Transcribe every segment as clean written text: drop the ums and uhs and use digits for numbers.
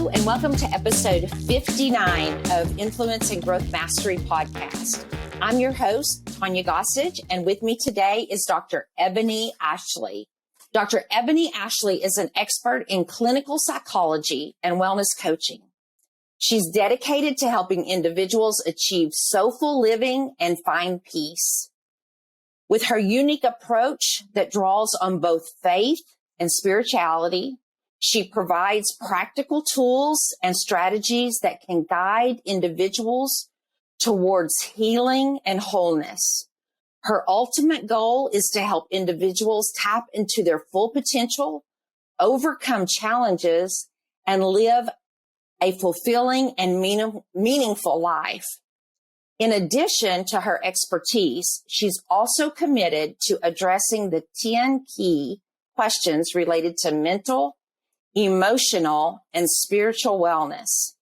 Hello, and welcome to episode 59 of Influence and Growth Mastery Podcast. I'm your host, Tonya Gossage, and with me today is Dr. Ebony Ashley. Dr. Ebony Ashley is an expert in clinical psychology and wellness coaching. She's dedicated to helping individuals achieve soulful living and find peace. With her unique approach that draws on both faith and spirituality, she provides practical tools and strategies that can guide individuals towards healing and wholeness. Her ultimate goal is to help individuals tap into their full potential, overcome challenges, and live a fulfilling and meaningful life. In addition to her expertise, she's also committed to addressing the 10 key questions related to mental, emotional, and spiritual wellness.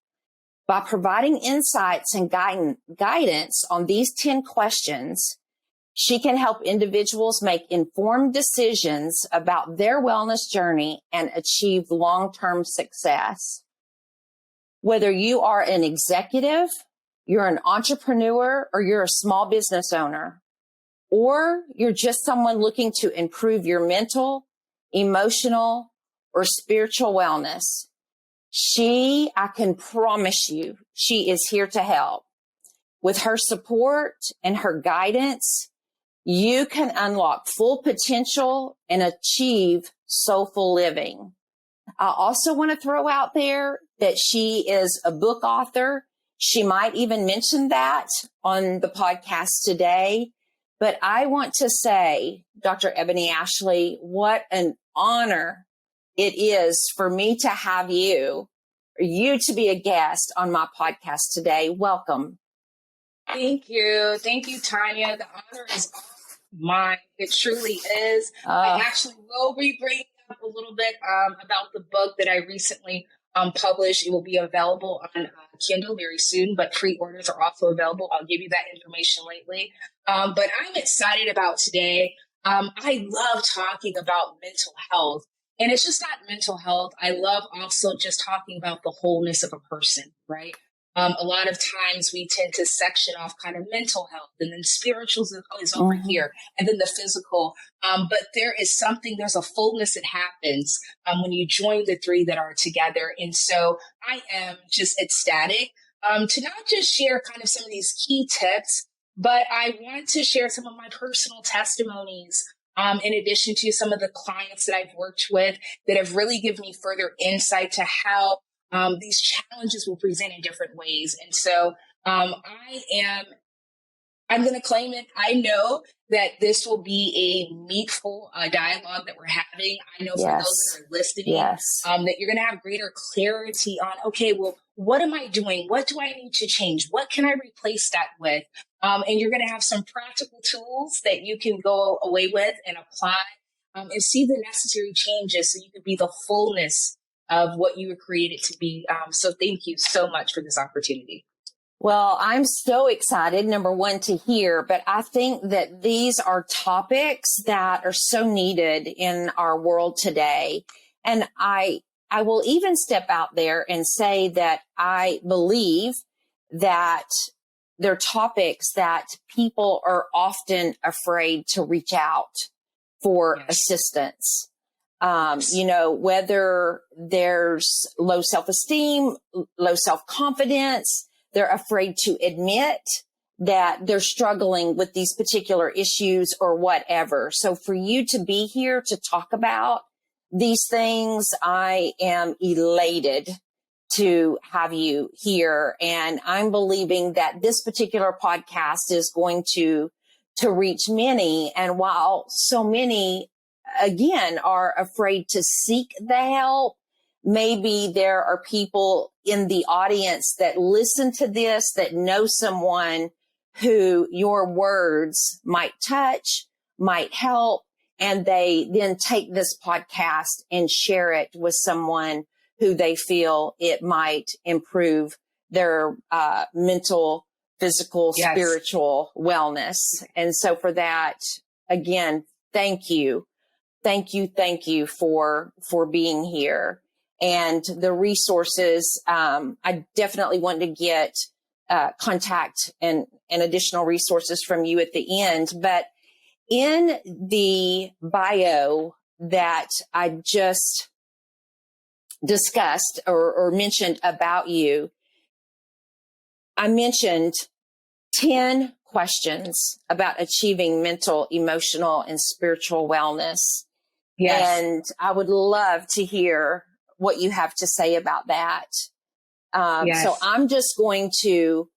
By providing insights and guidance on these 10 questions, she can help individuals make informed decisions about their wellness journey and achieve long-term success. Whether you are an executive, you're an entrepreneur, or you're a small business owner, or you're just someone looking to improve your mental, emotional, or spiritual wellness, I can promise you, she is here to help. With her support and her guidance, you can unlock full potential and achieve soulful living. I also want to throw out there that she is a book author. She might even mention that on the podcast today. But I want to say, Dr. Ebony Ashley, what an honor it is for me to have you, or you to be a guest on my podcast today. Welcome. Thank you. Thank you, Tonya. The honor is all mine. It truly is. I actually will be bringing up a little bit about the book that I recently published. It will be available on Kindle very soon, but pre-orders are also available. I'll give you that information lately. But I'm excited about today. I love talking about mental health. And it's just not mental health. I love also just talking about the wholeness of a person, right? A lot of times we tend to section off kind of mental health, and then spiritual is over here, and then the physical. But there's a fullness that happens when you join the three that are together. And so I am just ecstatic to not just share kind of some of these key tips, but I want to share some of my personal testimonies. In addition to some of the clients that I've worked with that have really given me further insight to how these challenges will present in different ways. And so I'm going to claim it. I know that this will be a meaningful dialogue that we're having. I know for those that are listening, that you're going to have greater clarity on, okay, well, what am I doing? What do I need to change? What can I replace that with? And you're going to have some practical tools that you can go away with and apply and see the necessary changes so you can be the fullness of what you were created to be. So thank you so much for this opportunity. Well, I'm so excited, number one, to hear, but I think that these are topics that are so needed in our world today. And I will even step out there and say that I believe that they're topics that people are often afraid to reach out for assistance. Whether there's low self-esteem, low self-confidence, they're afraid to admit that they're struggling with these particular issues or whatever. So for you to be here to talk about these things, I am elated to have you here. And I'm believing that this particular podcast is going to reach many. And while so many, again, are afraid to seek the help, maybe there are people in the audience that listen to this that know someone who your words might touch, might help, and they then take this podcast and share it with someone who they feel it might improve their mental, physical, spiritual wellness. And so for that, again, thank you. Thank you for being here. and the resources. I definitely want to get contact and additional resources from you at the end. But in the bio that I just discussed or mentioned about you, I mentioned 10 questions about achieving mental, emotional, and spiritual wellness. Yes. And I would love to hear what you have to say about that. Yes. So I'm just going to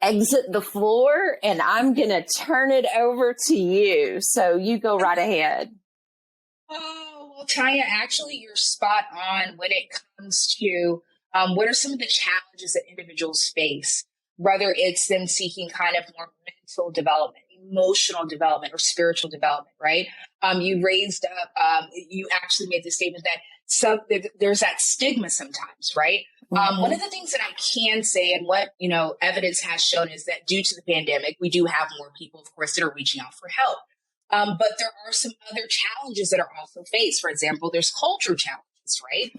exit the floor and I'm going to turn it over to you. So you go right ahead. Oh, well, Tonya, actually, you're spot on when it comes to what are some of the challenges that individuals face, whether it's them seeking kind of more mental development, emotional development, or spiritual development, right? You raised up, you actually made the statement that there's that stigma sometimes, right? One of the things that I can say and what, evidence has shown is that due to the pandemic, we do have more people, of course, that are reaching out for help. But there are some other challenges that are also faced. For example, there's culture challenges, right?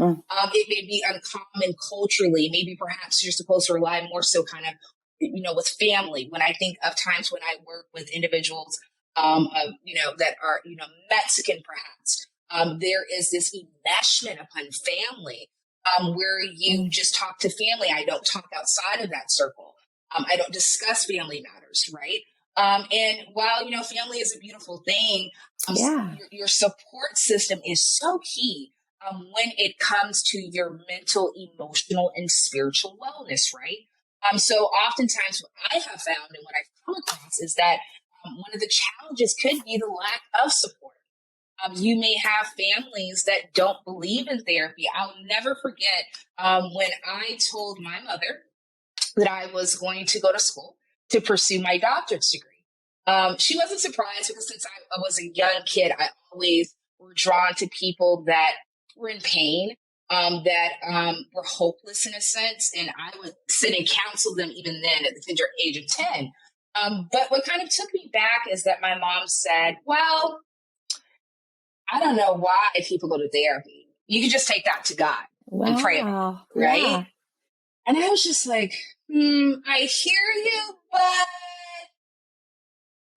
It may be uncommon culturally. Maybe perhaps you're supposed to rely more so kind of, with family. When I think of times when I work with individuals, that are, Mexican perhaps, there is this enmeshment upon family where you just talk to family. I don't talk outside of that circle. I don't discuss family matters, right? And while, family is a beautiful thing, your support system is so key when it comes to your mental, emotional, and spiritual wellness, right? So oftentimes what I have found and what I've come across is that one of the challenges could be the lack of support. You may have families that don't believe in therapy. I'll never forget when I told my mother that I was going to go to school to pursue my doctorate degree. She wasn't surprised because since I was a young kid, I always were drawn to people that were in pain, that were hopeless in a sense. And I would sit and counsel them even then at the tender age of 10. But what kind of took me back is that my mom said, well, I don't know why people go to therapy. You can just take that to God and pray about it, right? Yeah. And I was just like, I hear you, but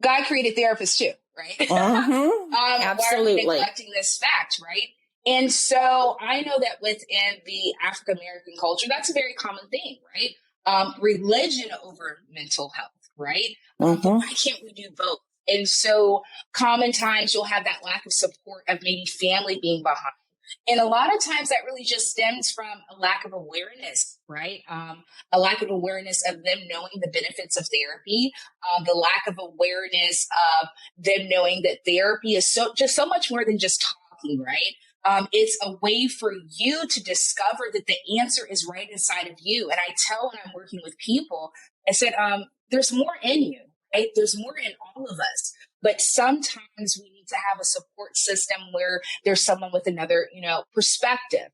God created therapists too, right? Absolutely. Why are we neglecting this fact, right? And so I know that within the African American culture, that's a very common thing, right? Religion over mental health, right? But why can't we do both? And so common times you'll have that lack of support of maybe family being behind. And a lot of times that really just stems from a lack of awareness, right? A lack of awareness of them knowing the benefits of therapy, the lack of awareness of them knowing that therapy is so much more than just talking, right? It's a way for you to discover that the answer is right inside of you. And I tell when I'm working with people, I said, there's more in you, right? There's more in all of us. But sometimes we need to have a support system where there's someone with another, perspective.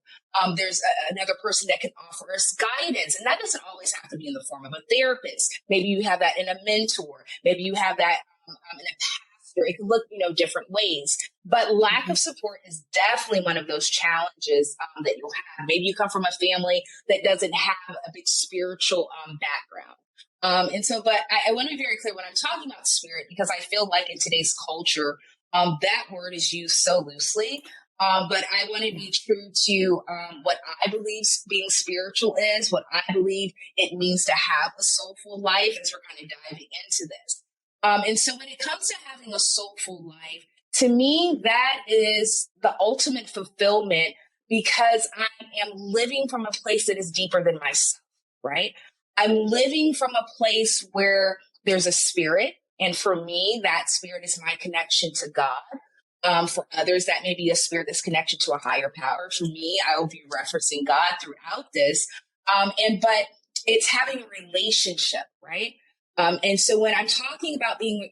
There's another person that can offer us guidance. And that doesn't always have to be in the form of a therapist. Maybe you have that in a mentor. Maybe you have that in a pastor. It can look, different ways. But lack of support is definitely one of those challenges that you'll have. Maybe you come from a family that doesn't have a big spiritual background. But I want to be very clear when I'm talking about spirit, because I feel like in today's culture, that word is used so loosely. But I want to be true to what I believe being spiritual is, what I believe it means to have a soulful life as we're kind of diving into this. And so when it comes to having a soulful life, to me, that is the ultimate fulfillment because I am living from a place that is deeper than myself, right? I'm living from a place where there's a spirit. And for me, that spirit is my connection to God. For others, that may be a spirit that's connected to a higher power. For me, I will be referencing God throughout this. But it's having a relationship, right? And so when I'm talking about being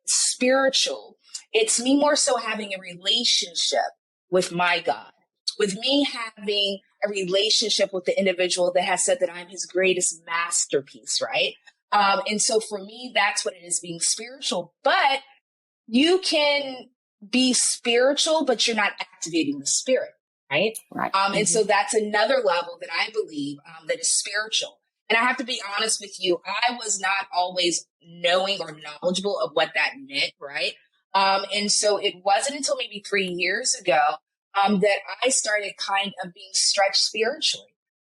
spiritual, it's me more so having a relationship with my God, with me having a relationship with the individual that has said that I'm his greatest masterpiece, right? And so for me, that's what it is being spiritual. But you can be spiritual, but you're not activating the spirit, right? Right. And so that's another level that I believe that is spiritual. And I have to be honest with you, I was not always knowing or knowledgeable of what that meant, right? And so it wasn't until maybe 3 years ago that I started kind of being stretched spiritually.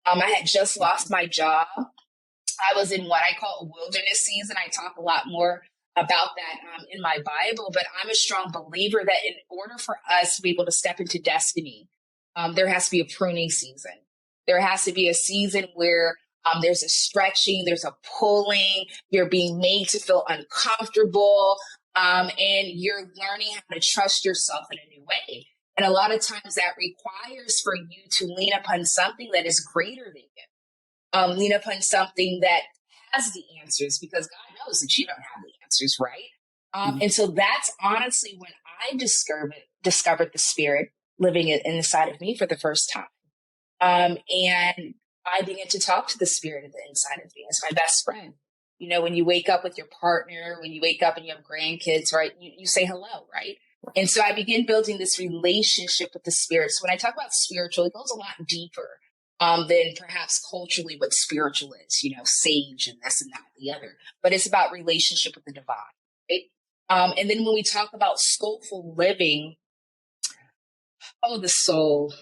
I had just lost my job. I was in what I call a wilderness season. I talk a lot more about that in my Bible, but I'm a strong believer that in order for us to be able to step into destiny, there has to be a pruning season. There has to be a season where there's a stretching, there's a pulling, you're being made to feel uncomfortable, and you're learning how to trust yourself in a new way. And a lot of times that requires for you to lean upon something that is greater than you. Lean upon something that has the answers, because God knows that you don't have the answers, right? And so that's honestly when I discovered the Spirit living inside of me for the first time. And I began to talk to the Spirit of the inside of me as my best friend. You know, when you wake up with your partner, when you wake up and you have grandkids, right? You say hello, right? And so I began building this relationship with the Spirit. So when I talk about spiritual, it goes a lot deeper than perhaps culturally what spiritual is, you know, sage and this and that, and the other. But it's about relationship with the divine, right? And then when we talk about soulful living, the soul.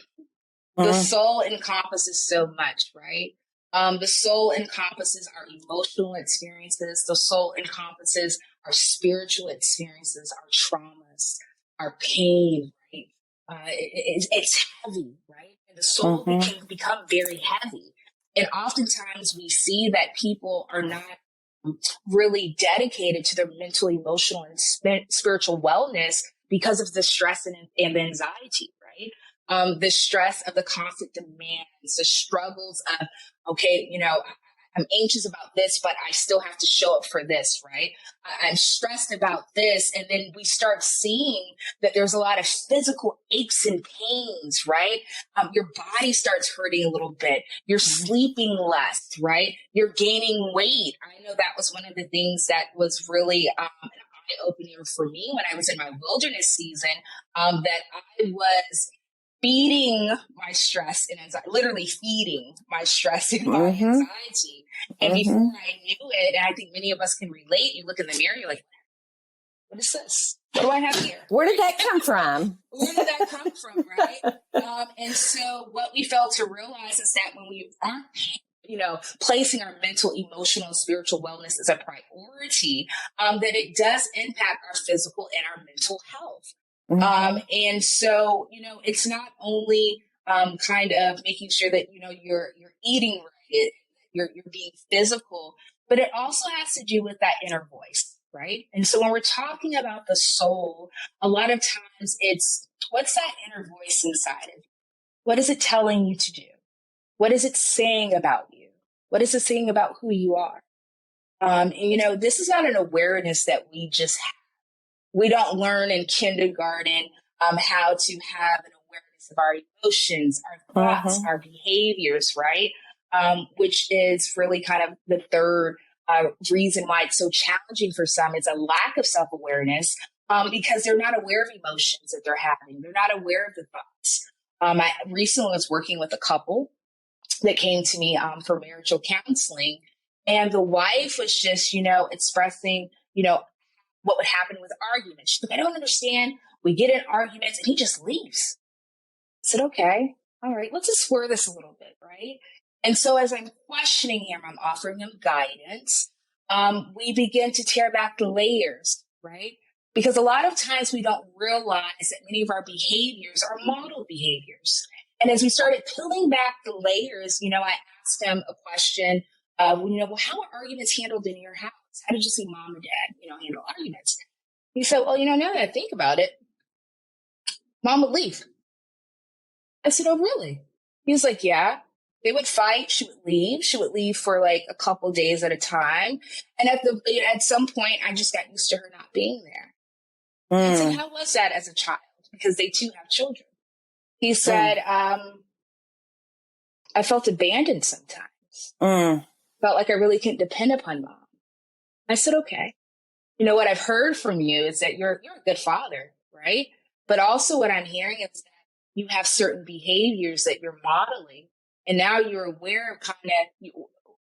The soul encompasses so much, right? The soul encompasses our emotional experiences. The soul encompasses our spiritual experiences, our traumas, our pain, right? It's heavy, right? And the soul can become very heavy. And oftentimes we see that people are not really dedicated to their mental, emotional, and spiritual wellness because of the stress and the anxiety, right? The stress of the constant demands, the struggles of, okay, you know, I'm anxious about this, but I still have to show up for this, right? I'm stressed about this. And then we start seeing that there's a lot of physical aches and pains, right? Your body starts hurting a little bit. You're sleeping less, right? You're gaining weight. I know that was one of the things that was really an eye-opener for me when I was in my wilderness season, that I was feeding my stress and anxiety, literally feeding my stress and my anxiety. And before I knew it, and I think many of us can relate, you look in the mirror, you're like, what is this? What do I have here? Where did that come from? Where did that come from, right? And so what we fail to realize is that when we aren't, you know, placing our mental, emotional, and spiritual wellness as a priority, that it does impact our physical and our mental health. And so, you know, it's not only kind of making sure that, you know, you're eating right, you're being physical, but it also has to do with that inner voice, right? And so when we're talking about the soul, a lot of times it's, what's that inner voice inside of you? What is it telling you to do? What is it saying about you? What is it saying about who you are? And, you know, this is not an awareness that we just have. We don't learn in kindergarten how to have an awareness of our emotions, our thoughts, our behaviors, right? Which is really kind of the third reason why it's so challenging for some. It's a lack of self-awareness because they're not aware of emotions that they're having. They're not aware of the thoughts. I recently was working with a couple that came to me for marital counseling, and the wife was just, you know, expressing, you know, what would happen with arguments. She's like, I don't understand. We get in arguments and he just leaves. I said, okay, all right, let's explore this a little bit, right? And so as I'm questioning him, I'm offering him guidance. We begin to tear back the layers, right? Because a lot of times we don't realize that many of our behaviors are model behaviors. And as we started peeling back the layers, you know, I asked him a question, you know, well, how are arguments handled in your house? How did you see mom and dad, you know, handle arguments? He said, well, you know, now that I think about it, mom would leave. I said, oh, really? He was like, yeah. They would fight. She would leave. She would leave for like a couple days at a time. And at some point, I just got used to her not being there. I said, how was that as a child? Because they too have children. He said, I felt abandoned sometimes. Felt like I really couldn't depend upon mom. I said, okay. You know, what I've heard from you is that you're a good father, right? But also what I'm hearing is that you have certain behaviors that you're modeling, and now you're aware of kind of,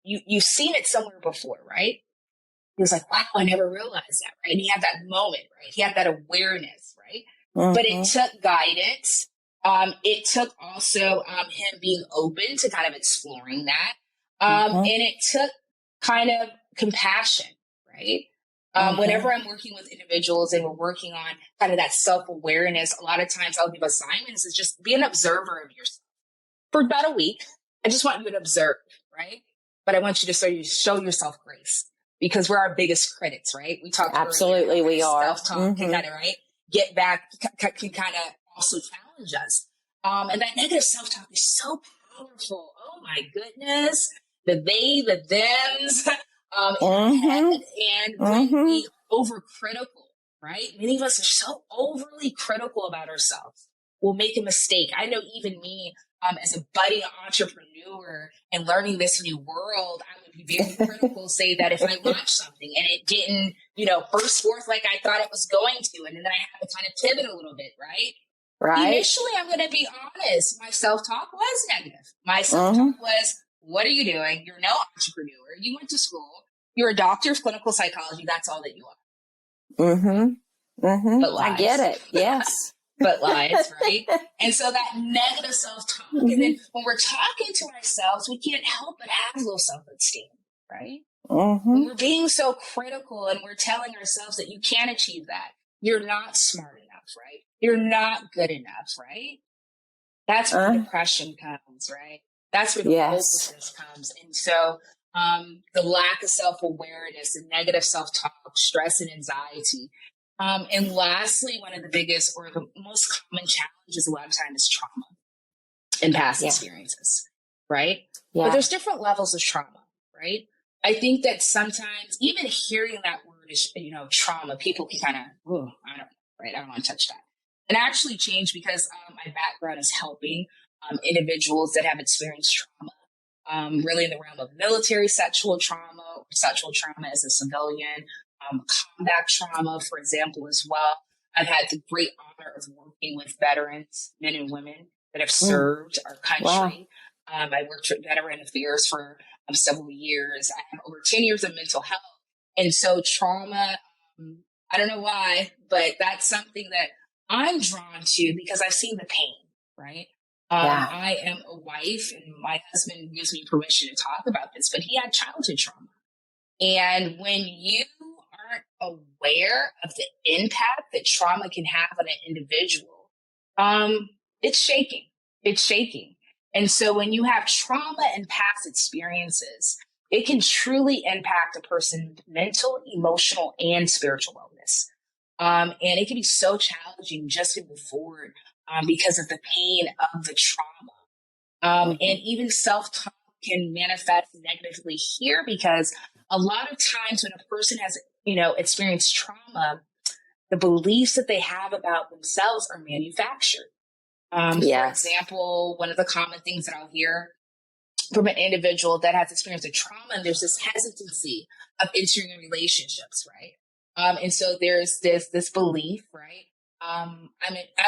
you've seen it somewhere before, right? He was like, wow, I never realized that, right? And he had that moment, right? He had that awareness, right? But it took guidance. It took also him being open to kind of exploring that. And it took kind of compassion, right? Whenever I'm working with individuals and we're working on kind of that self-awareness, a lot of times I'll give assignments is just be an observer of yourself for about a week. I just want you to observe, right? But I want you to show yourself grace, because we're our biggest critics, right? We talked absolutely, we are. Self-talk can kind of, right? Get back can kind of also challenge us. And that negative self-talk is so powerful. Oh my goodness. The they, the thems, in our head. And when we overcritical, right? Many of us are so overly critical about ourselves. We'll make a mistake. I know even me, as a budding entrepreneur and learning this new world, I would be very critical, say that if I launched something and it didn't, burst forth like I thought it was going to, and then I have to kind of pivot a little bit, right? Right. Initially, I'm going to be honest. My self-talk was negative. My self-talk was, what are you doing? You're no entrepreneur. You went to school. You're a doctor of clinical psychology. That's all that you are. But lies. I get it. Yes. But lies, right? And so that negative self-talk. And then when we're talking to ourselves, we can't help but have low self-esteem, right? When we're being so critical and we're telling ourselves that you can't achieve that, you're not smart enough, right? You're not good enough, right? That's where depression comes, right? That's where the hopelessness comes. And so the lack of self-awareness, the negative self-talk, stress and anxiety. And lastly, one of the biggest or the most common challenges a lot of times is trauma and past experiences, right? But there's different levels of trauma, right? I think that sometimes even hearing that word is, trauma, people can kind of, I don't know, right? I don't want to touch that. And actually change because my background is helping individuals that have experienced trauma, really in the realm of military sexual trauma as a civilian, combat trauma, for example, as well. I've had the great honor of working with veterans, men and women that have served our country. Wow. I worked with Veteran Affairs for several years. I have over 10 years of mental health. And so trauma, I don't know why, but that's something that I'm drawn to because I've seen the pain, right? I am a wife and my husband gives me permission to talk about this, but he had childhood trauma. And when you aren't aware of the impact that trauma can have on an individual, it's shaking. It's shaking. And so when you have trauma and past experiences, it can truly impact a person's mental, emotional, and spiritual wellness. And it can be so challenging just to move forward because of the pain of the trauma. And even self-talk can manifest negatively here because a lot of times when a person has, experienced trauma, the beliefs that they have about themselves are manufactured. For example, one of the common things that I'll hear from an individual that has experienced a trauma, there's this hesitancy of entering in relationships, right? And so there's this belief, right? I'm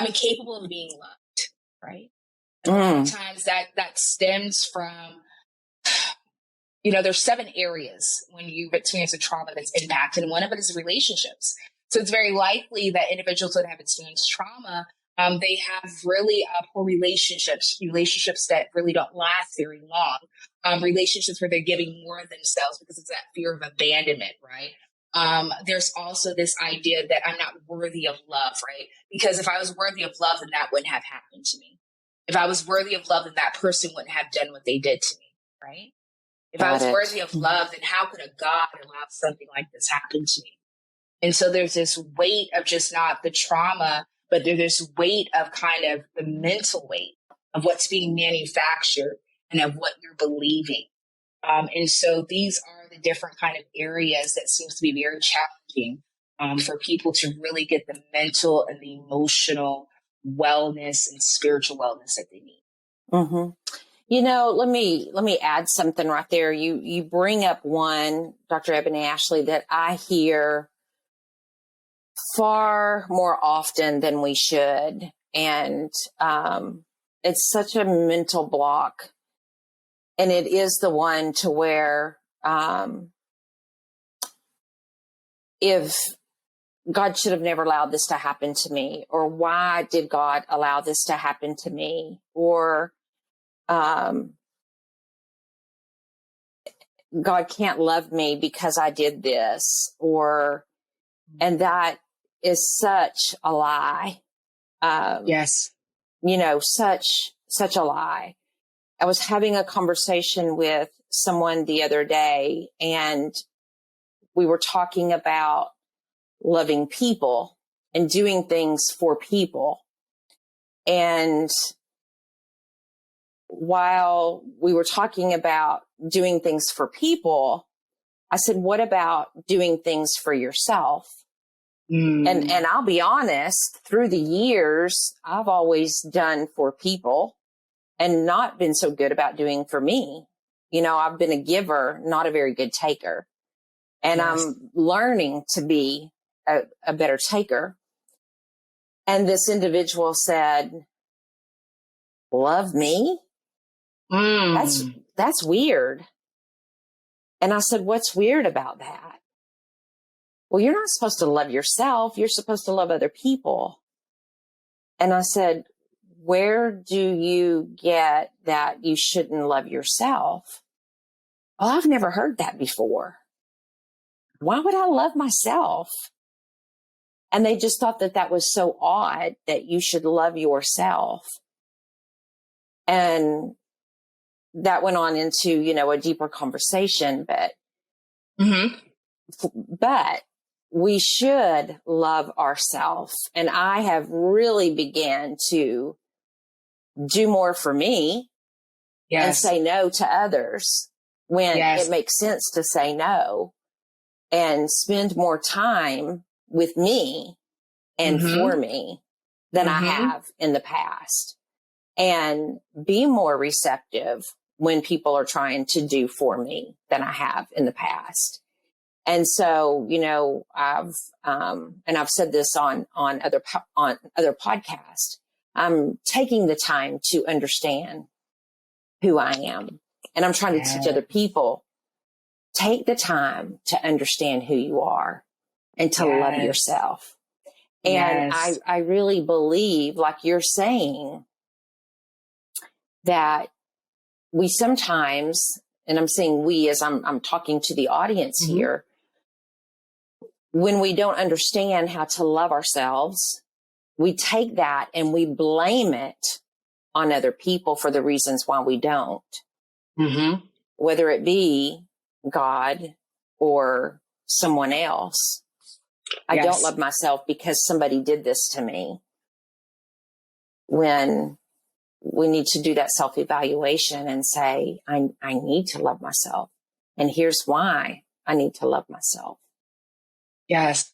incapable of being loved, right? And a lot of times that stems from, there's 7 areas when you've experienced a trauma that's impacted, and one of it is relationships. So it's very likely that individuals that have experienced trauma, they have really poor relationships that really don't last very long, relationships where they're giving more of themselves because it's that fear of abandonment, right? There's also this idea that I'm not worthy of love, right? Because if I was worthy of love, then that wouldn't have happened to me. If I was worthy of love, then that person wouldn't have done what they did to me, right? If I was worthy of love, then how could a God allow something like this happen to me? And so there's this weight of just not the trauma, but there's this weight of kind of the mental weight of what's being manufactured and of what you're believing. And so these are the different kind of areas that seems to be very challenging for people to really get the mental and the emotional wellness and spiritual wellness that they need. Let me add something right there. You bring up one, Dr. Ebony Ashley, that I hear far more often than we should. And it's such a mental block. And it is the one to where if God should have never allowed this to happen to me, or why did God allow this to happen to me? Or God can't love me because I did this, and that is such a lie. Yes. Such a lie. I was having a conversation with someone the other day, and we were talking about loving people and doing things for people. And while we were talking about doing things for people, I said, what about doing things for yourself? And I'll be honest, through the years, I've always done for people and not been so good about doing for me. I've been a giver, not a very good taker. And yes. I'm learning to be a better taker. And this individual said, love me? That's weird. And I said, what's weird about that? Well, you're not supposed to love yourself. You're supposed to love other people. And I said, where do you get that you shouldn't love yourself? Well, I've never heard that before. Why would I love myself? And they just thought that that was so odd that you should love yourself. And that went on into, a deeper conversation, but we should love ourselves. And I have really began to do more for me and say no to others when it makes sense to say no, and spend more time with me and for me than I have in the past, and be more receptive when people are trying to do for me than I have in the past. And so, I've said this on other podcasts, I'm taking the time to understand who I am. And I'm trying to teach other people, take the time to understand who you are and to love yourself. And I really believe, like you're saying, that we sometimes, and I'm saying we as I'm talking to the audience here, when we don't understand how to love ourselves, we take that and we blame it on other people for the reasons why we don't. Whether it be God or someone else. I don't love myself because somebody did this to me. When we need to do that self-evaluation and say, I need to love myself. And here's why I need to love myself. Yes.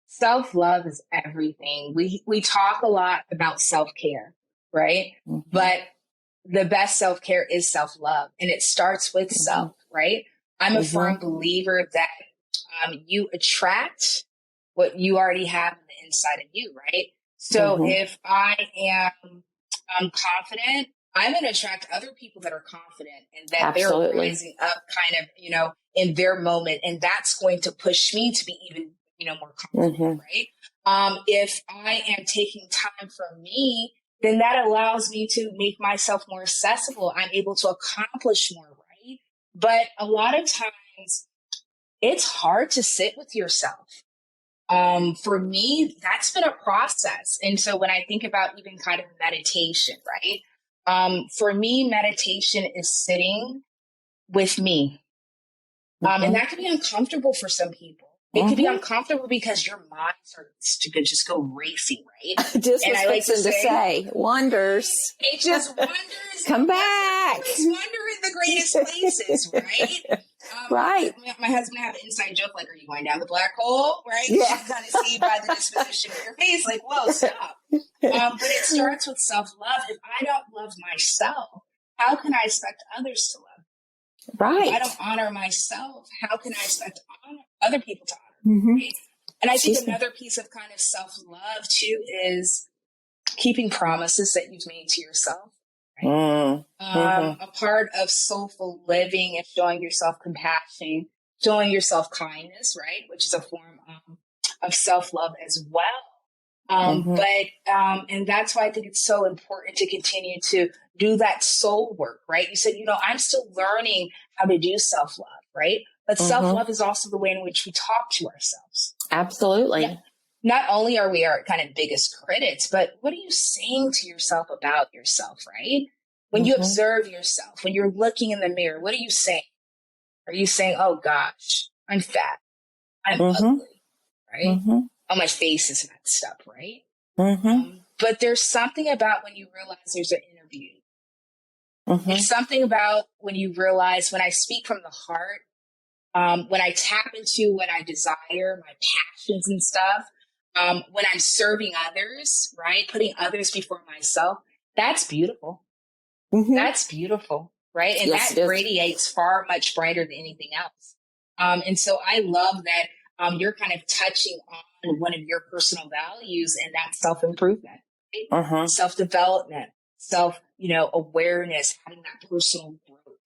Self-love is everything. We talk a lot about self-care, right? But the best self-care is self-love, and it starts with self, right? I'm a firm believer that you attract what you already have on the inside of you, right? So if I am confident, I'm going to attract other people that are confident and that they're rising up kind of, in their moment. And that's going to push me to be even, more confident, right? If I am taking time for me, then that allows me to make myself more accessible. I'm able to accomplish more, right? But a lot of times it's hard to sit with yourself. For me, that's been a process. And so when I think about even kind of meditation, right? For me, meditation is sitting with me. And that can be uncomfortable for some people. It could be uncomfortable because your mind starts to just go racing, right? Just and I like to say, wonders. It just wonders. Come back. It's wonder in the greatest places, right? Right. My husband had an inside joke, like, are you going down the black hole? Right? Yeah. You kind of see by the disposition of your face, like, whoa, stop. But it starts with self-love. If I don't love myself, how can I expect others to love? Right. If I don't honor myself, how can I expect other people to honor me? Right? And I think another piece of kind of self-love too is keeping promises that you've made to yourself. Right? A part of soulful living is showing yourself compassion, showing yourself kindness, right? Which is a form of self-love as well. And that's why I think it's so important to continue to do that soul work, right? You said, I'm still learning how to do self-love, right? But self-love is also the way in which we talk to ourselves. Absolutely. Yeah. Not only are we our kind of biggest critics, but what are you saying to yourself about yourself, right? When you observe yourself, when you're looking in the mirror, what are you saying? Are you saying, oh gosh, I'm fat, I'm ugly, right? Oh, my face is messed up, right? But there's something about when you realize there's an interview. It's something about when you realize when I speak from the heart, when I tap into what I desire, my passions and stuff, when I'm serving others, right? Putting others before myself, that's beautiful. That's beautiful, right? And that radiates far much brighter than anything else. And so I love that you're kind of touching on one of your personal values, and that's self-improvement, right? Self-development, awareness, having that personal growth.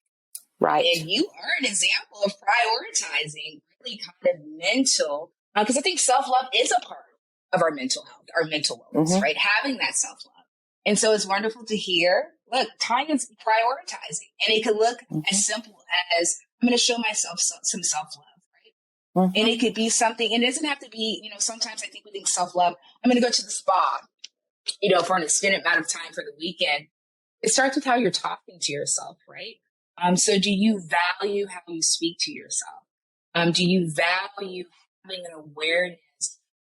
Right. And you are an example of prioritizing really kind of mental, because I think self-love is a part of our mental health, our mental wellness, right? Having that self-love. And so it's wonderful to hear, look, Tonya's prioritizing. And it could look as simple as, I'm going to show myself some self-love, right? And it could be something, and it doesn't have to be, sometimes I think we think self-love, I'm going to go to the spa, for an extended amount of time for the weekend. It starts with how you're talking to yourself, right? So do you value how you speak to yourself? Do you value having an awareness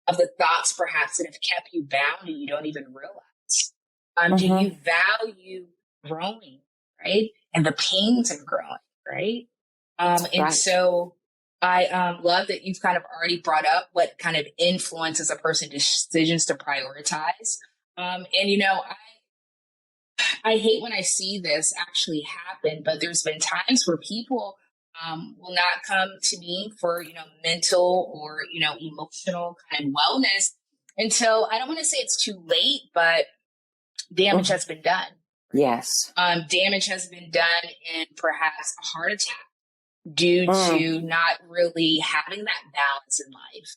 of the thoughts perhaps that have kept you bound and you don't even realize? Do you value growing, right? And the pains of growing, right? So I love that you've kind of already brought up what kind of influences a person's decisions to prioritize. I hate when I see this actually happen, but there's been times where people will not come to me for, mental or, emotional kind of wellness until, I don't want to say it's too late, but damage has been done. Yes. Damage has been done in perhaps a heart attack due to not really having that balance in life,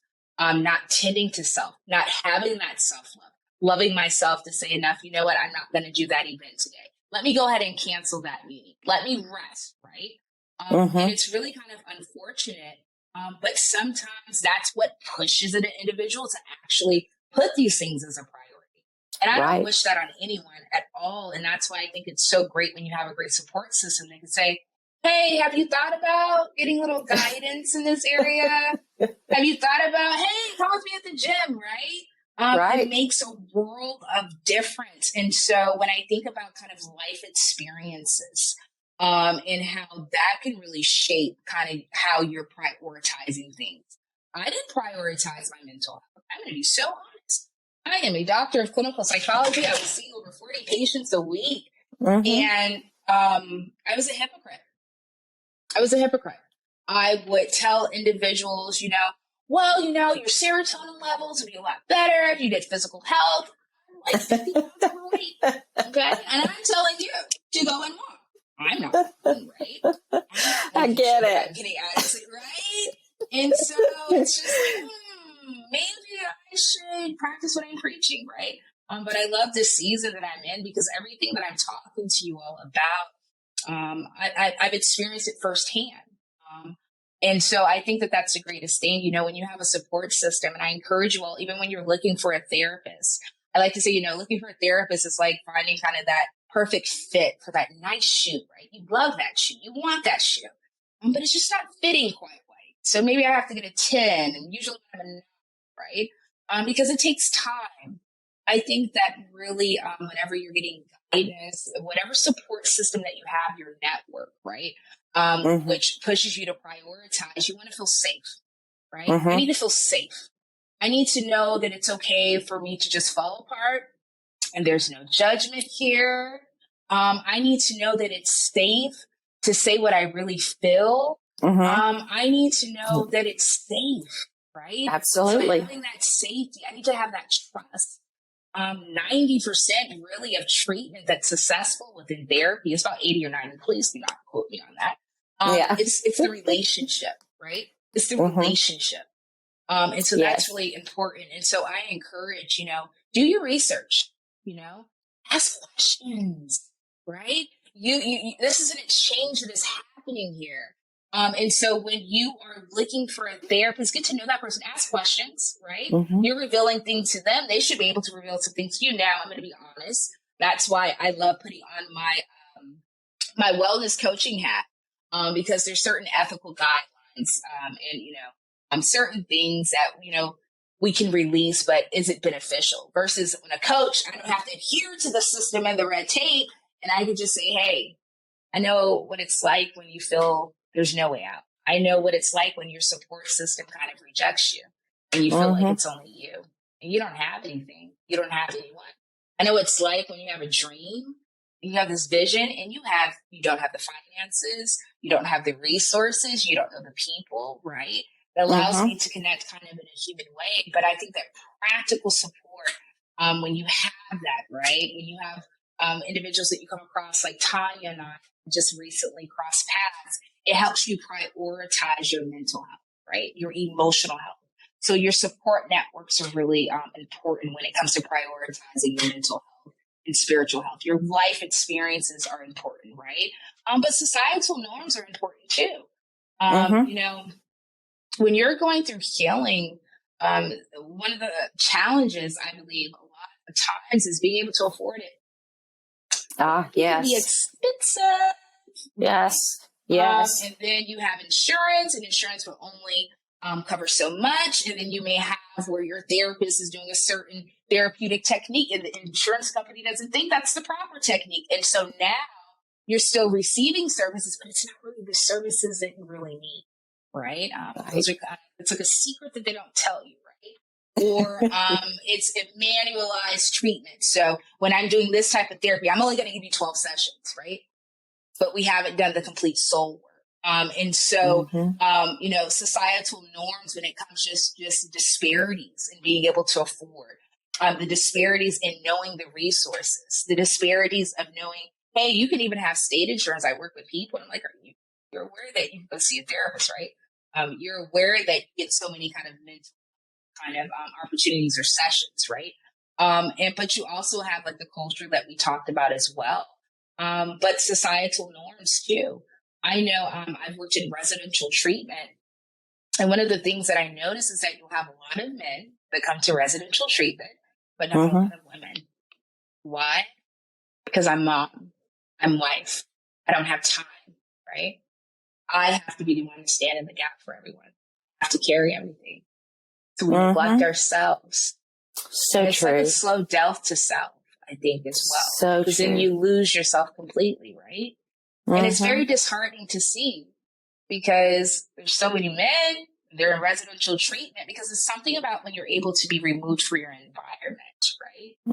not tending to self, not having that self-love. Loving myself to say enough, you know what, I'm not going to do that event today. Let me go ahead and cancel that meeting. Let me rest, right? And it's really kind of unfortunate, but sometimes that's what pushes an individual to actually put these things as a priority. And I don't wish that on anyone at all. And that's why I think it's so great when you have a great support system. They can say, hey, have you thought about getting a little guidance in this area? Have you thought about, hey, come with me at the gym, right? It makes a world of difference. And so when I think about kind of life experiences and how that can really shape kind of how you're prioritizing things. I didn't prioritize my mental health. I'm going to be so honest. I am a doctor of clinical psychology. I was seeing over 40 patients a week. And I was a hypocrite. I would tell individuals, well, your serotonin levels would be a lot better if you did physical health. I'm like 50 pounds overweight. Okay. And I'm telling you to go and walk. I'm not right. I get it. I'm getting out of it, right? And so it's just like, maybe I should practice what I'm preaching, right? But I love this season that I'm in because everything that I'm talking to you all about, I've experienced it firsthand. And so I think that that's the greatest thing, when you have a support system. And I encourage you all, even when you're looking for a therapist, I like to say, looking for a therapist is like finding kind of that perfect fit for that nice shoe, right? You love that shoe. You want that shoe, but it's just not fitting quite right. So maybe I have to get a 10 and usually I'm a 9, right? Because it takes time. I think that really, whenever you're getting guidance, whatever support system that you have, your network, right? Which pushes you to prioritize, you want to feel safe, right? I need to feel safe. I need to know that it's okay for me to just fall apart and there's no judgment here. I need to know that it's safe to say what I really feel. I need to know that it's safe, right? Absolutely. So having that safety, I need to have that trust. 90% really of treatment that's successful within therapy, it's about 80 or 90, please do not quote me on that. It's the relationship, right? It's the relationship. And so that's really important. And so I encourage, do your research, ask questions, right? You this is an exchange that is happening here. And so when you are looking for a therapist, get to know that person, ask questions, right? You're revealing things to them. They should be able to reveal some things to you. Now, I'm going to be honest. That's why I love putting on my wellness coaching hat, because there's certain ethical guidelines, and certain things that, we can release, but is it beneficial? Versus when a coach, I don't have to adhere to the system and the red tape, and I can just say, hey, I know what it's like when you feel there's no way out. I know what it's like when your support system kind of rejects you and you feel like it's only you and you don't have anything. You don't have anyone. I know what it's like when you have a dream and you have this vision and you don't have the finances, you don't have the resources, you don't know the people, right? That allows me to connect kind of in a human way. But I think that practical support, when you have that, right? When you have individuals that you come across like Tonya and I just recently crossed paths, it helps you prioritize your mental health, right? Your emotional health. So your support networks are really important when it comes to prioritizing your mental health and spiritual health. Your life experiences are important, right? But societal norms are important too. When you're going through healing, one of the challenges, I believe, a lot of times is being able to afford it. Yes. It can be expensive. Yes. And then you have insurance, and insurance will only cover so much. And then you may have where your therapist is doing a certain therapeutic technique, and the insurance company doesn't think that's the proper technique. And so now you're still receiving services, but it's not really the services that you really need, right? Those are it's like a secret that they don't tell you, right? Or it's a manualized treatment. So when I'm doing this type of therapy, I'm only going to give you 12 sessions, right? But we haven't done the complete soul work. And so, societal norms when it comes just disparities in being able to afford, the disparities in knowing the resources, the disparities of knowing, hey, you can even have state insurance. I work with people and I'm like, you're aware that you can go see a therapist, right? You're aware that you get so many kind of mental kind of opportunities or sessions, right? But you also have like the culture that we talked about as well. But societal norms too. I know I've worked in residential treatment. And one of the things that I notice is that you'll have a lot of men that come to residential treatment, but not a lot of women. Why? Because I'm mom, I'm wife. I don't have time, right? I have to be the one to stand in the gap for everyone. I have to carry everything. So we neglect ourselves. So it's true. like a slow death to self, I think, as well. So because then you lose yourself completely, right? And it's very disheartening to see because there's so many men, they're in residential treatment because it's something about when you're able to be removed from your environment,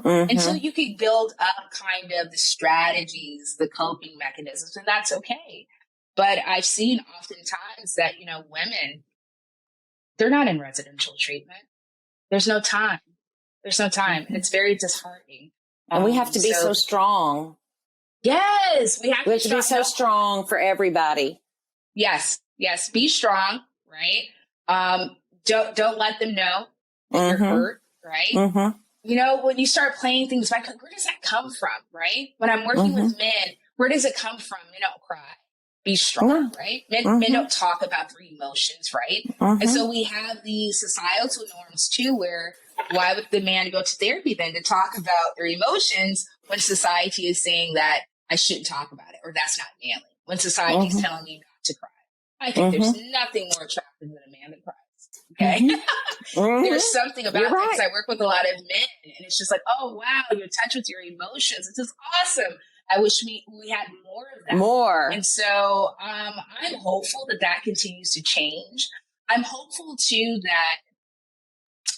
right? And so you can build up kind of the strategies, the coping mechanisms, and that's okay. But I've seen oftentimes that, women, they're not in residential treatment. There's no time. There's no time. And it's very disheartening. And we have to be so strong. Yes, we have to be so strong for everybody. Yes, be strong, right? Don't let them know that you're hurt, right? When you start playing things back, where does that come from, right? When I'm working with men, where does it come from? Men don't cry. Be strong, right? Men don't talk about their emotions, right? And so we have these societal norms too, where why would the man go to therapy then to talk about their emotions when society is saying that I shouldn't talk about it or that's not manly? When society is telling you not to cry. I think there's nothing more attractive than a man that cries. Okay. There's something about that because I work with a lot of men and it's just like, oh wow, you're in touch with your emotions. It's just awesome. I wish we had more of that. And so I'm hopeful that continues to change. I'm hopeful too that,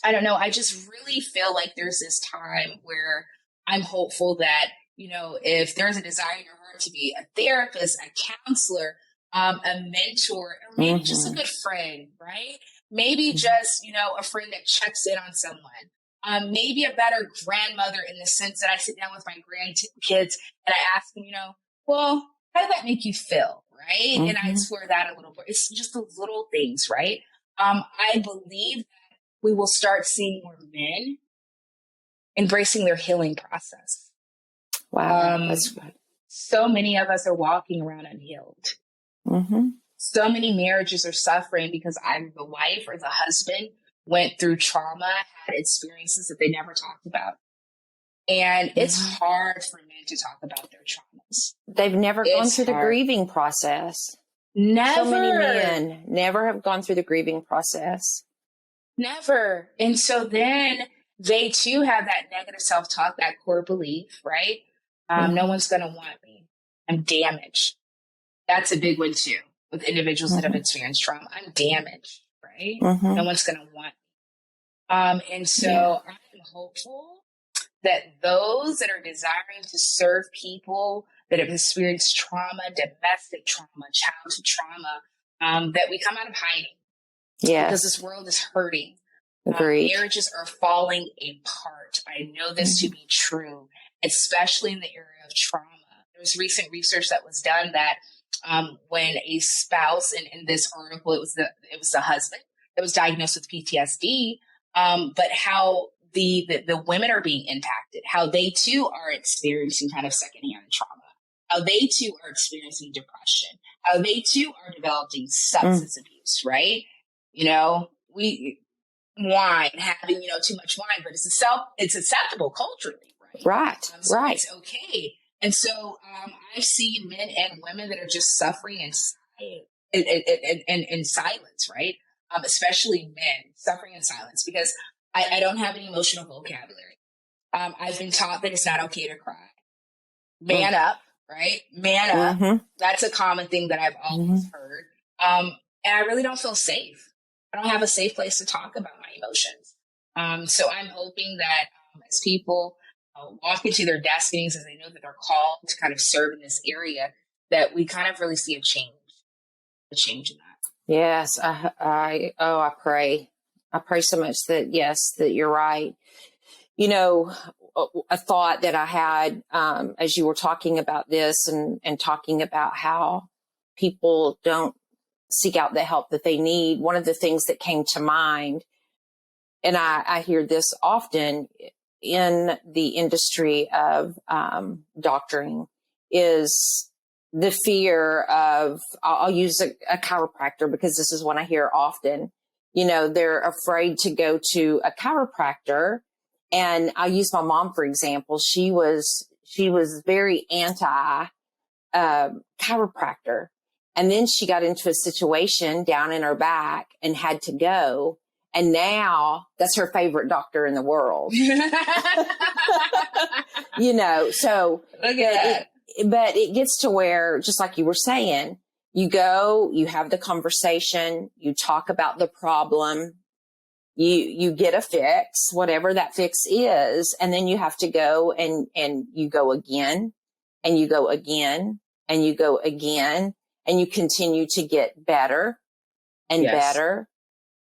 I don't know, I just really feel like there's this time where I'm hopeful that, if there's a desire in your heart to be a therapist, a counselor, a mentor, or maybe just a good friend, right? Maybe just, a friend that checks in on someone. maybe a better grandmother in the sense that I sit down with my grandkids and I ask them, well, how did that make you feel? Right. And I explore that a little bit. It's just the little things, right? I believe that we will start seeing more men embracing their healing process. Wow. That's good. So many of us are walking around unhealed. So many marriages are suffering because either the wife or the husband went through trauma, had experiences that they never talked about. And it's hard for men to talk about their traumas. They've never gone through the grieving process. Never. So many men never have gone through the grieving process. Never. And so then they too have that negative self-talk, that core belief, right? No one's going to want me. I'm damaged. That's a big one too with individuals that have experienced trauma. I'm damaged, right? No one's going to want me. And so I'm hopeful that those that are desiring to serve people that have experienced trauma, domestic trauma, childhood trauma, that we come out of hiding. Yes. Because this world is hurting. Agreed. Marriages are falling apart. I know this to be true, especially in the area of trauma. There was recent research that was done that when a spouse, in this article, it was the husband that was diagnosed with PTSD, but how the women are being impacted, how they too are experiencing kind of secondhand trauma, how they too are experiencing depression, how they too are developing substance abuse, right? Wine, having, too much wine, but it's acceptable culturally, right? Right. It's okay. And so I see men and women that are just suffering in silence, right? Especially men suffering in silence because I don't have any emotional vocabulary. I've been taught that it's not okay to cry. Man up, right? Man up. That's a common thing that I've always heard. And I really don't feel safe. I don't have a safe place to talk about my emotions. So I'm hoping that as people walk into their destinies, as they know that they're called to kind of serve in this area, that we kind of really see a change in that. Yes. I pray. I pray so much that you're right. A thought that I had as you were talking about this and talking about how people don't seek out the help that they need. One of the things that came to mind, and I hear this often in the industry of doctoring, is the fear of, I'll use a chiropractor because this is one I hear often. They're afraid to go to a chiropractor. And I'll use my mom, for example. She was very anti chiropractor. And then she got into a situation down in her back and had to go. And now that's her favorite doctor in the world. So look at that. But it gets to where, just like you were saying, you go, you have the conversation, you talk about the problem, you get a fix, whatever that fix is. And then you have to go and you go again and you go again and you go again. And you continue to get better and better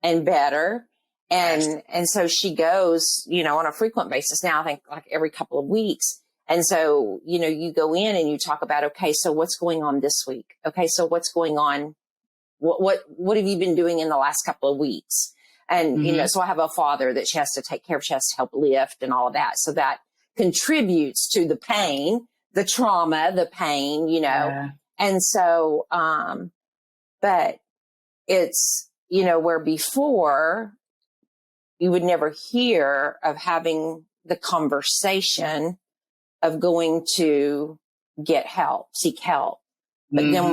and better. And so she goes, on a frequent basis now, I think like every couple of weeks. And so, you go in and you talk about, okay, so what's going on this week? Okay. So what's going on? What have you been doing in the last couple of weeks? And, so I have a father that she has to take care of. She has to help lift and all of that. So that contributes to the pain, the trauma, the pain, Yeah. And so, but it's, where before you would never hear of having the conversation of going to get help, seek help. But then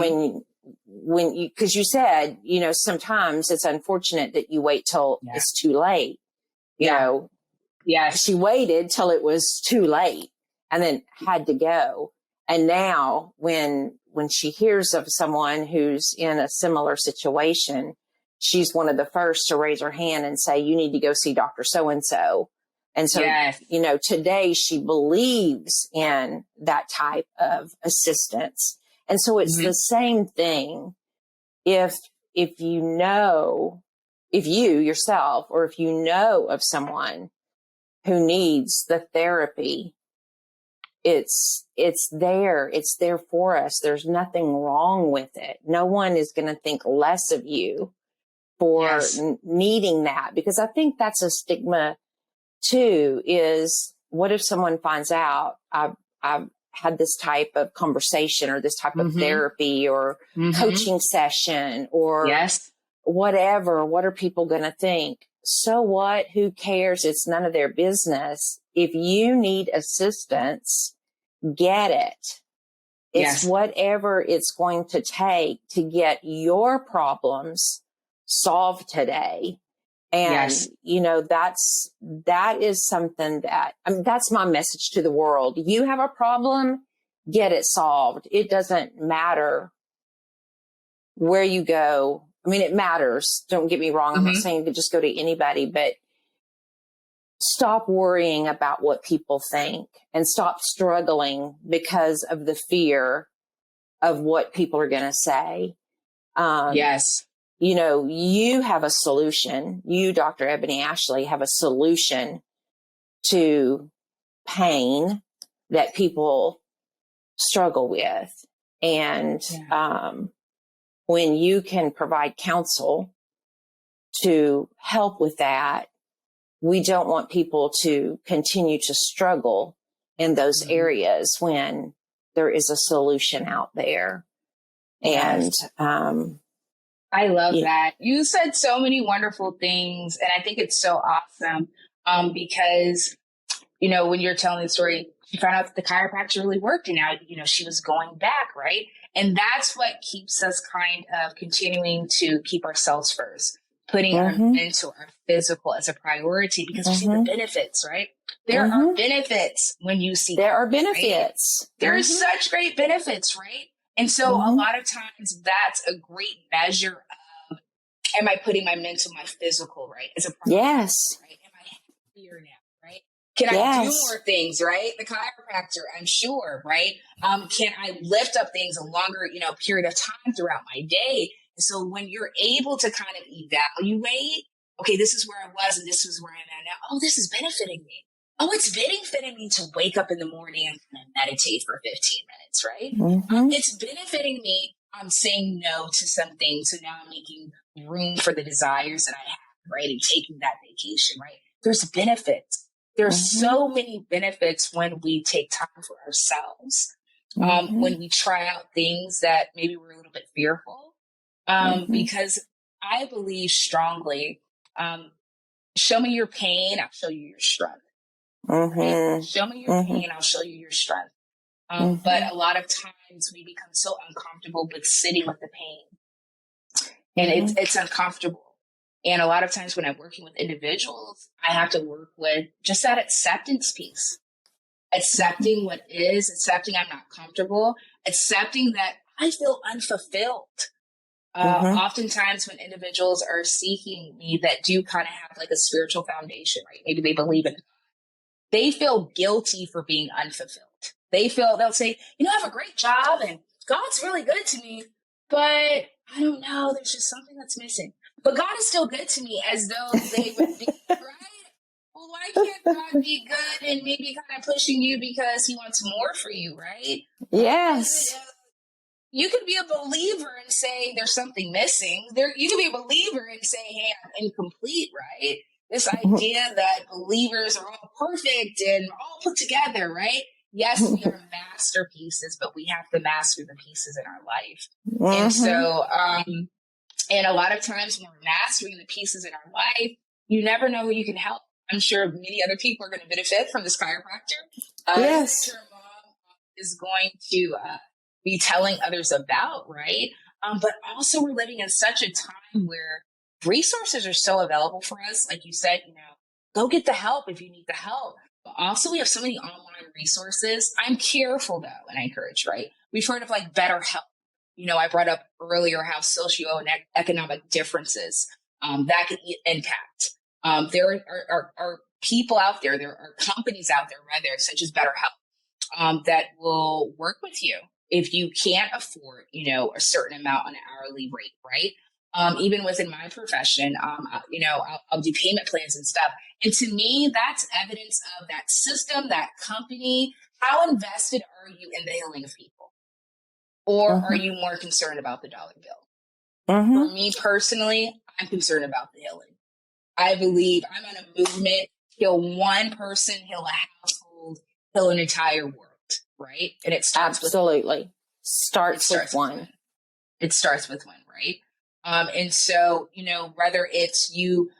when you, cause you said, sometimes it's unfortunate that you wait till it's too late, she waited till it was too late and then had to go. And now when she hears of someone who's in a similar situation, she's one of the first to raise her hand and say, you need to go see Dr. So-and-so. And so, today she believes in that type of assistance. And so it's the same thing. If you yourself, or if you know of someone who needs the therapy, it's there. It's there for us. There's nothing wrong with it. No one is going to think less of you for needing that, because I think that's a stigma too, is what if someone finds out I've had this type of conversation or this type of therapy or coaching session or whatever, what are people going to think? So what? Who cares? It's none of their business. If you need assistance, get it. It's whatever it's going to take to get your problems solved today. And, you know, that is something that, I mean, that's my message to the world. You have a problem, get it solved. It doesn't matter where you go. I mean, it matters. Don't get me wrong. I'm not saying to just go to anybody, but stop worrying about what people think and stop struggling because of the fear of what people are going to say. You know, you have a solution. You, Dr. Ebony Ashley, have a solution to pain that people struggle with. And when you can provide counsel to help with that, we don't want people to continue to struggle in those areas when there is a solution out there. And I love that. You said so many wonderful things, and I think it's so awesome because, you know, when you're telling the story, she found out that the chiropractor really worked, and now, you know, she was going back, right? And that's what keeps us kind of continuing to keep ourselves first, putting our mental, our physical as a priority, because we see the benefits, right? There are benefits when you see. There are benefits. Right? There are such great benefits, right? And so a lot of times that's a great measure of, am I putting my mental, my physical, right? As a priority, right? Am I happier now, right? Can I do more things, right? The chiropractor, I'm sure, right? Can I lift up things a longer, you know, period of time throughout my day? And so when you're able to kind of evaluate, okay, this is where I was and this is where I'm at now. Oh, this is benefiting me. Oh, it's benefiting me to wake up in the morning and kind of meditate for 15 minutes, right? It's benefiting me. I'm saying no to some things. So now I'm making room for the desires that I have, right? And taking that vacation, right? There's benefits. There's so many benefits when we take time for ourselves, when we try out things that maybe we're a little bit fearful, because I believe strongly, show me your pain, I'll show you your strength. Show me your pain, I'll show you your strength. But a lot of times we become so uncomfortable with sitting with the pain, and it's uncomfortable. And a lot of times when I'm working with individuals, I have to work with just that acceptance piece, accepting what is, accepting I'm not comfortable, accepting that I feel unfulfilled. Oftentimes when individuals are seeking me that do kind of have like a spiritual foundation, right? Maybe they believe in God. They feel guilty for being unfulfilled. They'll say, you know, I have a great job and God's really good to me, but I don't know, there's just something that's missing. But God is still good to me, as though they would be, right? Well, why can't God be good and maybe kind of pushing you because he wants more for you, right? Yes. You could be a believer and say there's something missing. You could be a believer and say, hey, I'm incomplete, right? This idea that believers are all perfect and all put together, right? Yes, we are masterpieces, but we have to master the pieces in our life. And so, and a lot of times when we're mastering the pieces in our life, you never know who you can help. I'm sure many other people are going to benefit from this chiropractor. Yes. Your mom is going to be telling others about, right? But also we're living in such a time where resources are so available for us. Like you said, you know, go get the help if you need the help. But also we have so many online resources. I'm careful though, and I encourage, right? We've heard of like BetterHelp. You know, I brought up earlier how socioeconomic differences that can impact. There are people out there, there are companies out there, rather, such as BetterHelp, that will work with you if you can't afford, you know, a certain amount on an hourly rate, right? even within my profession, I'll do payment plans and stuff. And to me, that's evidence of that system, that company. How invested are you in the healing of people? Or are you more concerned about the dollar bill? For me personally, I'm concerned about the healing. I believe I'm on a movement, heal one person, heal a household, heal an entire world, right? And it starts starts with one. It starts with one, right? And so, whether it's you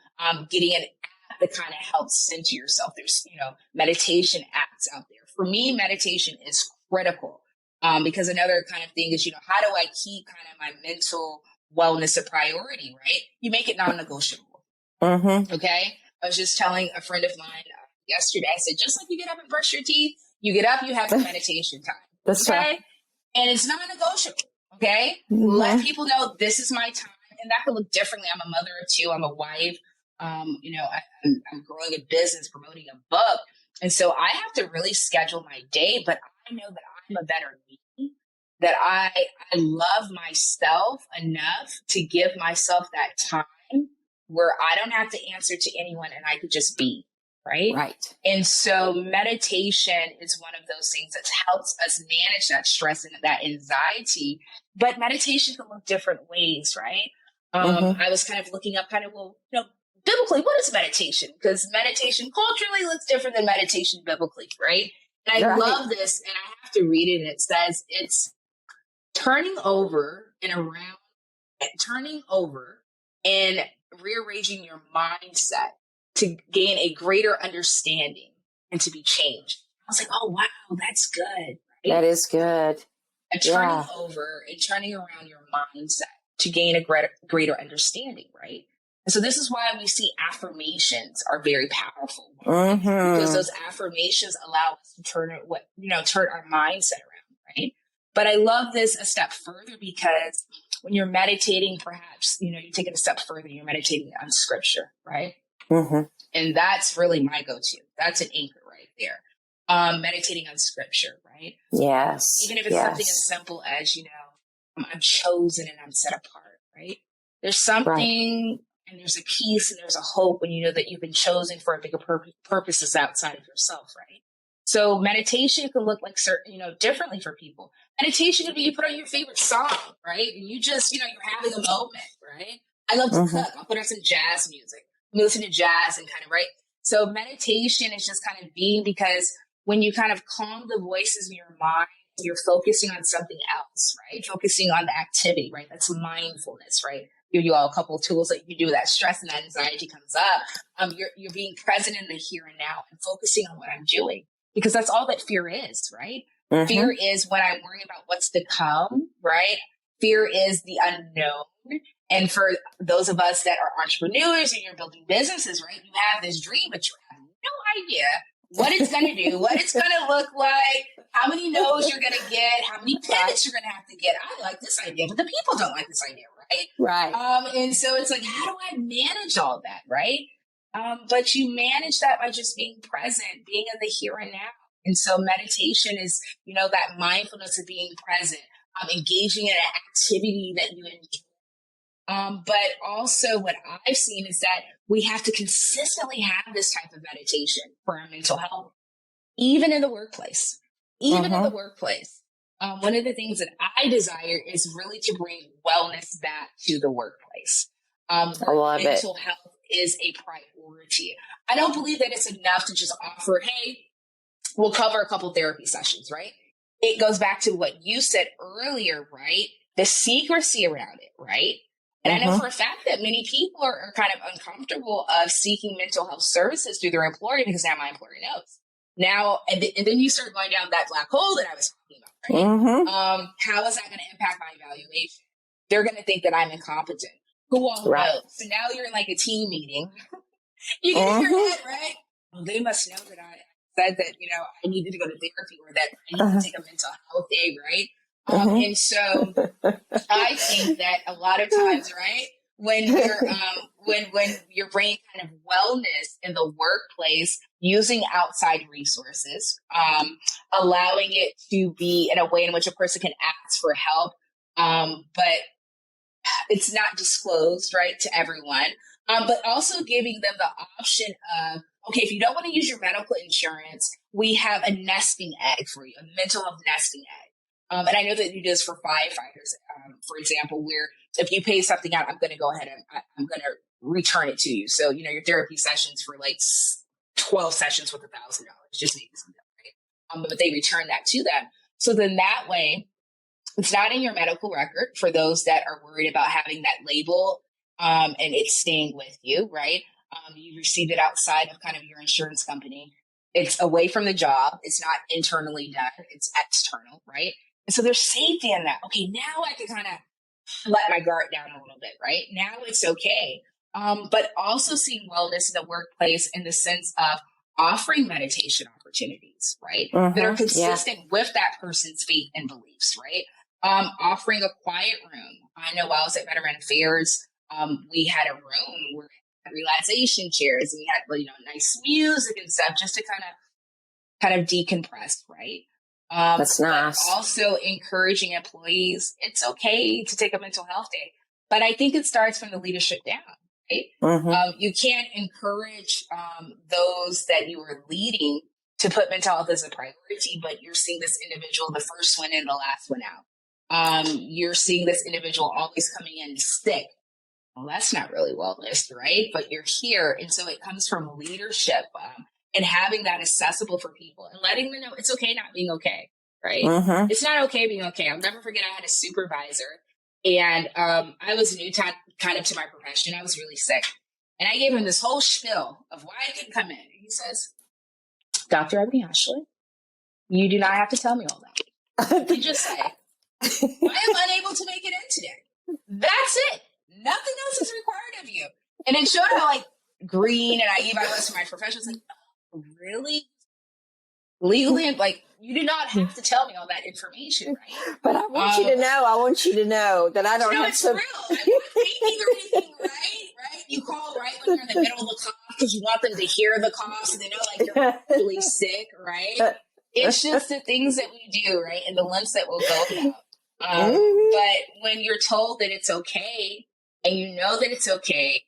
getting an app that kind of helps center yourself, there's, meditation apps out there. For me, meditation is critical because another kind of thing is, how do I keep kind of my mental wellness a priority, right? You make it non-negotiable. Okay. I was just telling a friend of mine yesterday, I said, just like you get up and brush your teeth, you get up, you have your meditation time. That's okay. Right. And it's non-negotiable. Okay. Let people know this is my time. And that could look differently. I'm a mother of two. I'm a wife. I'm growing a business, promoting a book. And so I have to really schedule my day, but I know that I'm a better me, that I love myself enough to give myself that time where I don't have to answer to anyone and I could just be, right? Right. And so meditation is one of those things that helps us manage that stress and that anxiety. But meditation can look different ways, right? I was kind of looking up biblically, what is meditation? Because meditation culturally looks different than meditation biblically, right? And I love this, and I have to read it, and it says it's turning over and rearranging your mindset to gain a greater understanding and to be changed. I was like, oh, wow, that's good. Right? That is good. And turning over and turning around your mindset to gain a greater understanding, right? And so this is why we see affirmations are very powerful, because those affirmations allow us to turn our mindset around, right? But I love this a step further because when you're meditating, perhaps, you're taking a step further, you're meditating on scripture, right? And that's really my go-to. That's an anchor right there. Meditating on scripture, right? Yes. Even if it's something as simple as, I'm chosen and I'm set apart, right? There's something and there's a peace and there's a hope when you know that you've been chosen for a bigger purposes outside of yourself, right? So meditation can look like certain, differently for people. Meditation could be you put on your favorite song, right? And you just, you're having a moment, right? I love to cook. I'll put on some jazz music, listen to jazz and kind of, right? So meditation is just kind of being, because when you kind of calm the voices in your mind, you're focusing on something else, right? Focusing on the activity, right? That's mindfulness, right? Give you all a couple of tools that you can do that stress and that anxiety comes up. You're being present in the here and now and focusing on what I'm doing, because that's all that fear is, right? Fear is when I'm worrying about what's to come, right? Fear is the unknown. And for those of us that are entrepreneurs and you're building businesses, right? You have this dream, but you have no idea what it's going to do, what it's going to look like, how many no's you're going to get, how many pivots you're going to have to get. I like this idea, but the people don't like this idea, right? Right. And so it's like, how do I manage all that, right? But you manage that by just being present, being in the here and now. And so meditation is, that mindfulness of being present, engaging in an activity that you enjoy. But also what I've seen is that we have to consistently have this type of meditation for our mental health, even in the workplace. In the workplace. One of the things that I desire is really to bring wellness back to the workplace. I love mental health is a priority. I don't believe that it's enough to just offer, hey, we'll cover a couple therapy sessions, right? It goes back to what you said earlier, right? The secrecy around it, right? And I know for a fact that many people are kind of uncomfortable of seeking mental health services through their employer, because now my employer knows. Now, and then you start going down that black hole that I was talking about, right? How is that going to impact my evaluation? They're going to think that I'm incompetent. Who all knows? So now you're in like a team meeting. You get in your head, right? Well, they must know that I said that, I needed to go to therapy, or that I need to take a mental health day, right? And so I think that a lot of times, right, when you're when you're bringing kind of wellness in the workplace, using outside resources, allowing it to be in a way in which a person can ask for help, but it's not disclosed, right, to everyone. But also giving them the option of, okay, if you don't want to use your medical insurance, we have a nesting egg for you, a mental health nesting egg. And I know that you do this for firefighters, for example, where if you pay something out, I'm going to go ahead and I'm going to return it to you. So, your therapy sessions for like 12 sessions with $1,000, just maybe something, right? But they return that to them. So then that way, it's not in your medical record for those that are worried about having that label and it's staying with you, right? You receive it outside of kind of your insurance company. It's away from the job. It's not internally done. It's external, right? And so there's safety in that. Okay, now I can kind of let my guard down a little bit, right? Now it's okay. But also seeing wellness in the workplace in the sense of offering meditation opportunities, right? That are consistent with that person's faith and beliefs, right? Offering a quiet room. I know while I was at Veteran Affairs, we had a room where we had relaxation chairs and we had, nice music and stuff just to kind of decompress, right? That's nice. Also encouraging employees, it's okay to take a mental health day, but I think it starts from the leadership down, right? You can't encourage those that you are leading to put mental health as a priority, but you're seeing this individual, the first one in, the last one out. You're seeing this individual always coming in sick. Well, that's not really wellness, right? But you're here. And so it comes from leadership and having that accessible for people and letting them know it's okay not being okay, right? It's not okay being okay. I'll never forget I had a supervisor and I was new kind of to my profession. I was really sick. And I gave him this whole spiel of why I couldn't come in. And he says, Dr. Ebony Ashley, you do not have to tell me all that. You just say, I am unable to make it in today. That's it. Nothing else is required of you. And it showed how green and naive I was to my profession. It's really? Legally, you do not have to tell me all that information, right? But I want you to know that I don't have it's to. Real. I'm not faking or anything, right? You call right when you're in the middle of the cough because you want them to hear the cough so they know you're really sick, right? It's just the things that we do, right? And the lengths that we'll go down. But when you're told that it's okay and you know that it's okay,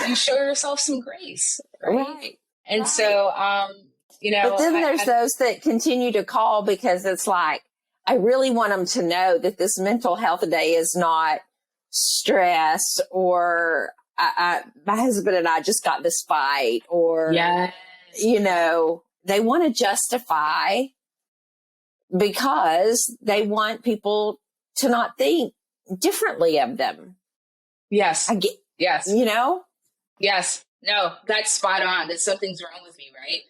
you show yourself some grace, right? And so, but then there's those that continue to call because it's like, I really want them to know that this mental health day is not stress or my husband and I just got this fight or, they want to justify because they want people to not think differently of them. Yes. Yes. Yes. No, that's spot on. That something's wrong with me, right?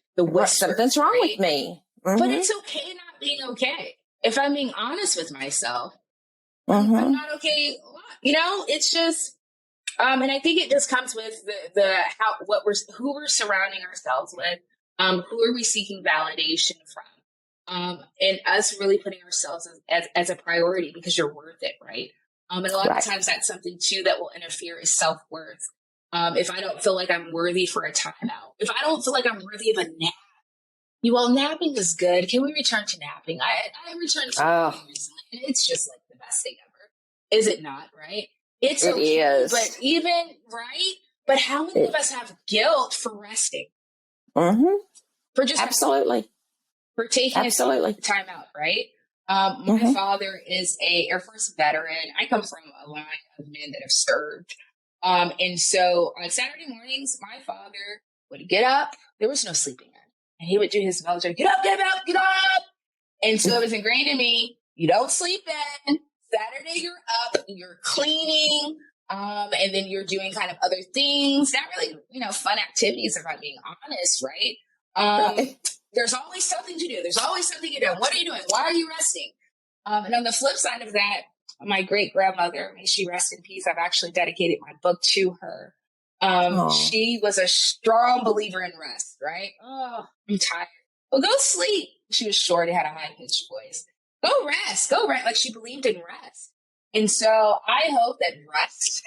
Something's wrong with me. But it's okay not being okay. If I'm being honest with myself, I'm not okay. It's just, and I think it just comes with who we're surrounding ourselves with, who are we seeking validation from, and us really putting ourselves as a priority because you're worth it, right? And a lot of times that's something too that will interfere is self-worth. If I don't feel like I'm worthy for a timeout, if I don't feel like I'm worthy of a nap, napping is good. Can we return to napping? I returned to napping recently, and it's just the best thing ever. Is it not, right? It is. But But how many of us have guilt for resting? For just absolutely. For taking a time out, right? My father is a Air Force veteran. I come from a line of men that have served. And so on Saturday mornings, my father would get up. There was no sleeping in. And he would do his military, get up, get up, get up. And so it was ingrained in me, you don't sleep in. Saturday, you're up, you're cleaning. And then you're doing kind of other things, not really, fun activities, if I'm being honest, right? There's always something to do. There's always something to do. What are you doing? Why are you resting? And on the flip side of that, my great grandmother, may she rest in peace, I've actually dedicated my book to her. She was a strong believer in rest, right? Oh, I'm tired. Well, go sleep. She was short and had a high-pitched voice. Go rest. Like she believed in rest. And so I hope that rest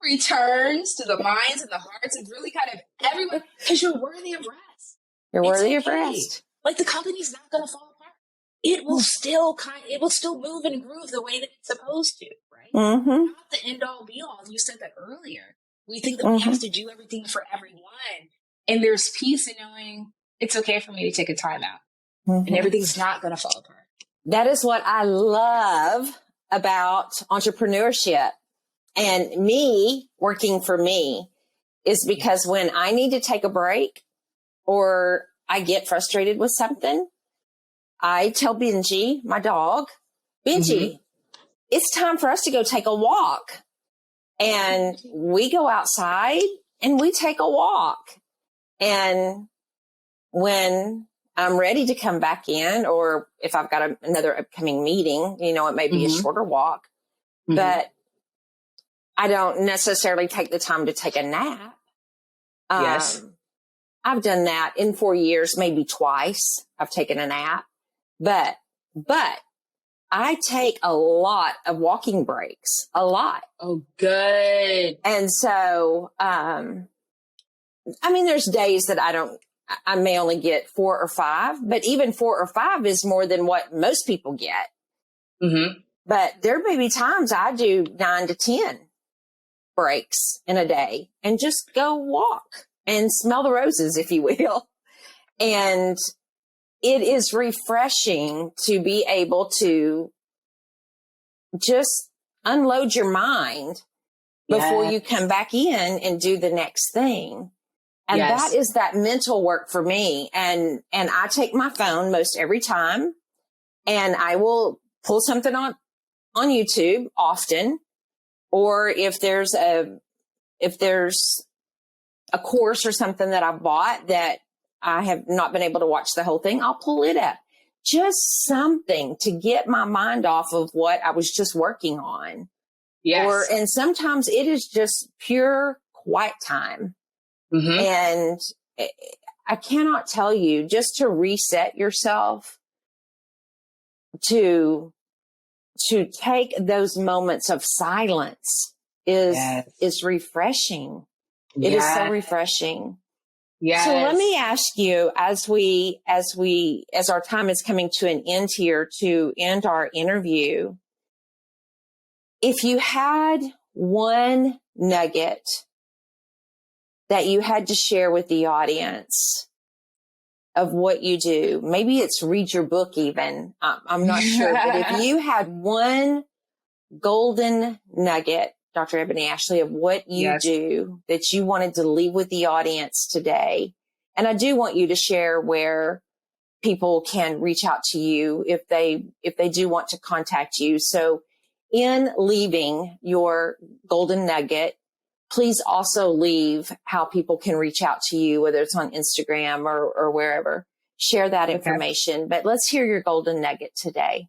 returns to the minds and the hearts of really kind of everyone, because you're worthy of rest. You're worthy of rest. The company's not going to fall apart. It will still move and groove the way that it's supposed to, right? Mm-hmm. Not the end all be all. You said that earlier. We think that we have to do everything for everyone. And there's peace in knowing it's okay for me to take a time out. And everything's not going to fall apart. That is what I love about entrepreneurship and me working for me, is because when I need to take a break or I get frustrated with something, I tell Benji, my dog, Benji, it's time for us to go take a walk. And we go outside and we take a walk. And when I'm ready to come back in, or if I've got another upcoming meeting, it may be a shorter walk, but I don't necessarily take the time to take a nap. Yes. I've done that in 4 years, maybe twice. I've taken a nap, but I take a lot of walking breaks, a lot. Oh, good. And so, there's days that I may only get 4 or 5, but even 4 or 5 is more than what most people get. But there may be times I do 9 to 10 breaks in a day and just go walk and smell the roses, if you will. And it is refreshing to be able to just unload your mind before you come back in and do the next thing. And that is that mental work for me. And I take my phone most every time, and I will pull something on YouTube often. Or if there's a course or something that I've bought that I have not been able to watch the whole thing, I'll pull it up. Just something to get my mind off of what I was just working on. Yes. And sometimes it is just pure quiet time. And I cannot tell you, just to reset yourself, to take those moments of silence is refreshing. It is so refreshing. Yes. So let me ask you, as our time is coming to an end here, to end our interview, if you had one nugget that you had to share with the audience of what you do, maybe it's read your book even, I'm not sure, but if you had one golden nugget, Dr. Ebony Ashley, of what you do that you wanted to leave with the audience today, and I do want you to share where people can reach out to you if they do want to contact you. So in leaving your golden nugget, please also leave how people can reach out to you, whether it's on Instagram or wherever. Share that information. But let's hear your golden nugget today.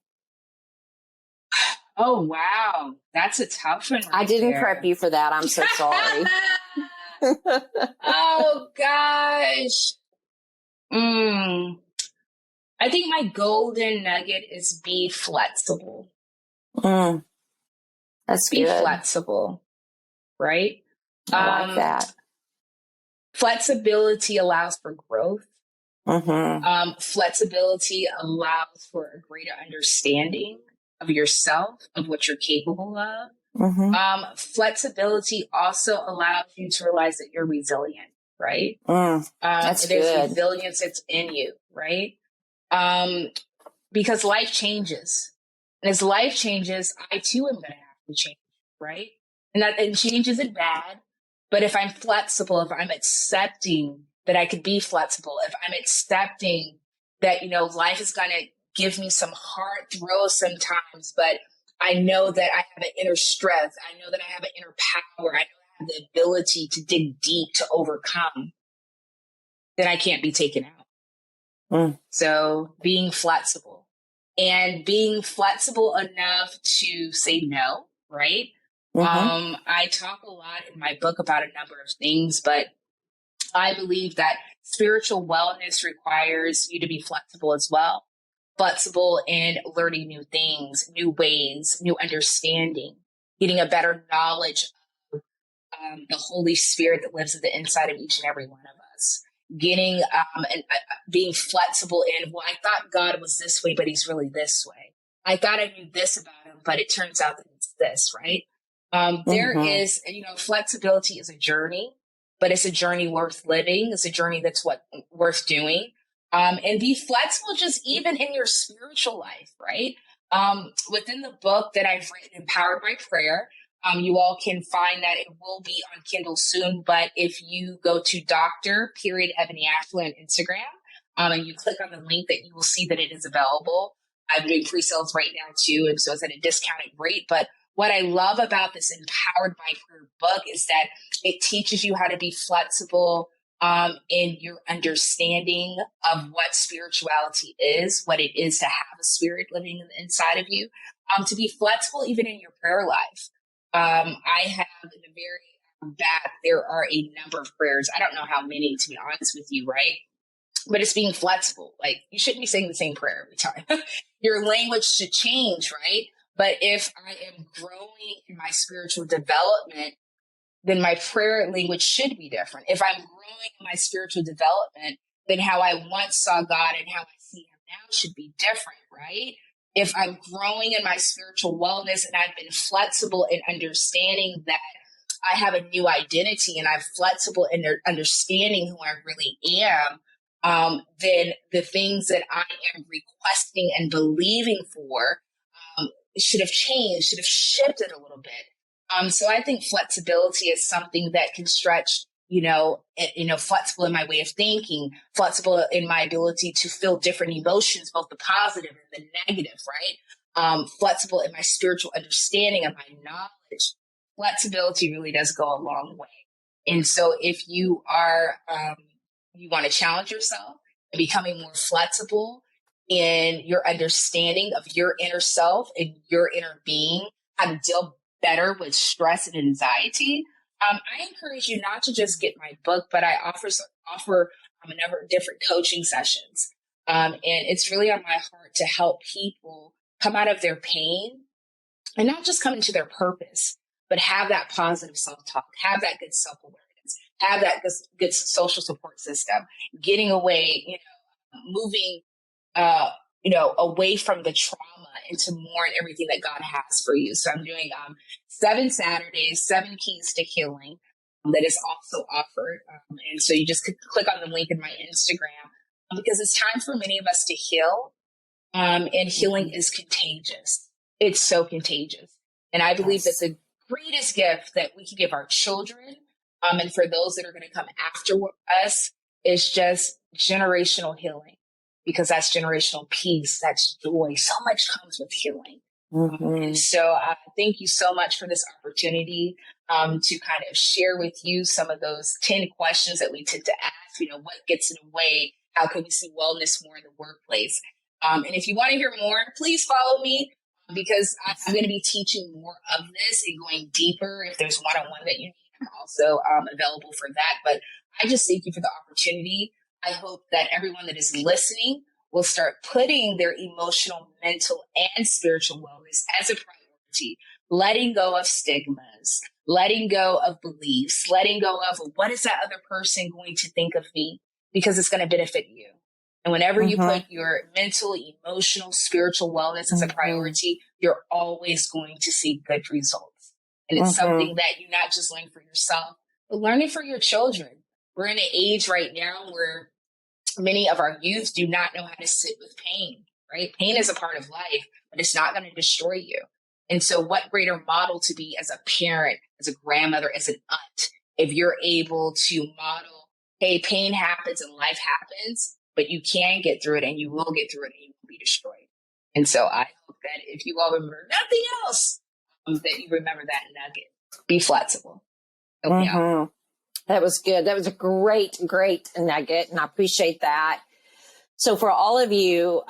Oh, wow. That's a tough one. I didn't prep you for that. I'm so sorry. Oh, gosh. I think my golden nugget is be flexible. That's be good. Flexible, right? I like that. Flexibility allows for growth. Flexibility allows for a greater understanding of yourself, of what you're capable of. Flexibility also allows you to realize that you're resilient, right? That's there's good. resilience that's in you, right? Because life changes. And as life changes, I too am going to have to change, right? And change isn't bad, but if I'm flexible, if I'm accepting that I could be flexible, if I'm accepting that, life is going to give me some hard throws sometimes, but I know that I have an inner strength. I know that I have an inner power. I know I have the ability to dig deep to overcome, then I can't be taken out. So being flexible and being flexible enough to say no, right? I talk a lot in my book about a number of things, but I believe that spiritual wellness requires you to be flexible as well. Flexible in learning new things, new ways, new understanding, getting a better knowledge of the Holy Spirit that lives at the inside of each and every one of us. Getting and being flexible in, well, I thought God was this way, but he's really this way. I thought I knew this about him, but it turns out that it's this, right? There is, flexibility is a journey, but it's a journey worth living. It's a journey that's worth doing. And be flexible just even in your spiritual life, right? Within the book that I've written, Empowered by Prayer, you all can find that it will be on Kindle soon. But if you go to Ebony Ashley on Instagram, and you click on the link, that you will see that it is available. I'm doing pre-sales right now too, and so it's at a discounted rate. But what I love about this Empowered by Prayer book is that it teaches you how to be flexible in your understanding of what spirituality is, what it is to have a spirit living inside of you, to be flexible even in your prayer life. I have in the very back, there are a number of prayers. I don't know how many, to be honest with you, right? But it's being flexible. Like, you shouldn't be saying the same prayer every time. Your language should change, right? But if I am growing in my spiritual development, then my prayer language should be different. If I'm growing in my spiritual development, then how I once saw God and how I see him now should be different, right? If I'm growing in my spiritual wellness and I've been flexible in understanding that I have a new identity and I'm flexible in understanding who I really am, then the things that I am requesting and believing for should have changed, should have shifted a little bit. So I think flexibility is something that can stretch, flexible in my way of thinking, flexible in my ability to feel different emotions, both the positive and the negative, right? Flexible in my spiritual understanding of my knowledge. Flexibility really does go a long way. And so if you are, you want to challenge yourself and becoming more flexible in your understanding of your inner self and your inner being, how to deal better with stress and anxiety, I encourage you not to just get my book, but I offer a number of different coaching sessions. And it's really on my heart to help people come out of their pain and not just come into their purpose, but have that positive self-talk, have that good self-awareness, have that good social support system, getting away, moving, away from the trauma into more and everything that God has for you. So I'm doing 7 Saturdays, 7 keys to healing that is also offered. And so you just click on the link in my Instagram because it's time for many of us to heal. And healing is contagious. It's so contagious. And I believe that the greatest gift that we can give our children, and for those that are going to come after us, is just generational healing. Because that's generational peace, that's joy. So much comes with healing. And so thank you so much for this opportunity to kind of share with you some of those 10 questions that we tend to ask. What gets in the way? How can we see wellness more in the workplace? And if you want to hear more, please follow me because I'm going to be teaching more of this and going deeper. If there's one-on-one that you need, I'm also available for that. But I just thank you for the opportunity. I hope that everyone that is listening will start putting their emotional, mental, and spiritual wellness as a priority, letting go of stigmas, letting go of beliefs, letting go of what is that other person going to think of me, because it's going to benefit you. And whenever you put your mental, emotional, spiritual wellness as a priority, you're always going to see good results. And it's something that you not just learn for yourself, but learn it for your children. We're in an age right now where many of our youth do not know how to sit with pain, right? Pain is a part of life, but it's not going to destroy you. And so what greater model to be as a parent, as a grandmother, as an aunt, if you're able to model, hey, pain happens and life happens, but you can get through it and you will get through it and you won't be destroyed. And so I hope that if you all remember nothing else, that you remember that nugget. Be flexible. Help me out. That was good. That was a great nugget, and I appreciate that. So for all of you,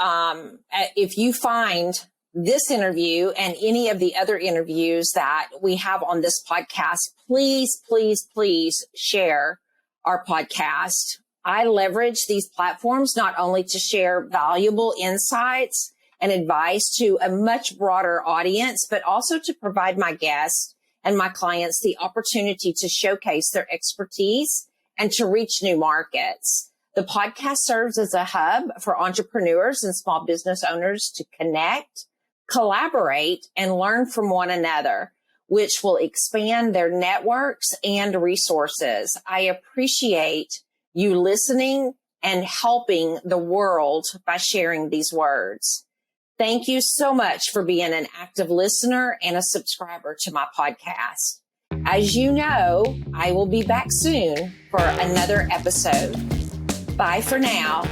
if you find this interview and any of the other interviews that we have on this podcast, please, please, please share our podcast. I leverage these platforms not only to share valuable insights and advice to a much broader audience, but also to provide my guests and my clients the opportunity to showcase their expertise and to reach new markets. The podcast serves as a hub for entrepreneurs and small business owners to connect, collaborate, and learn from one another, which will expand their networks and resources. I appreciate you listening and helping the world by sharing these words. Thank you so much for being an active listener and a subscriber to my podcast. As you know, I will be back soon for another episode. Bye for now.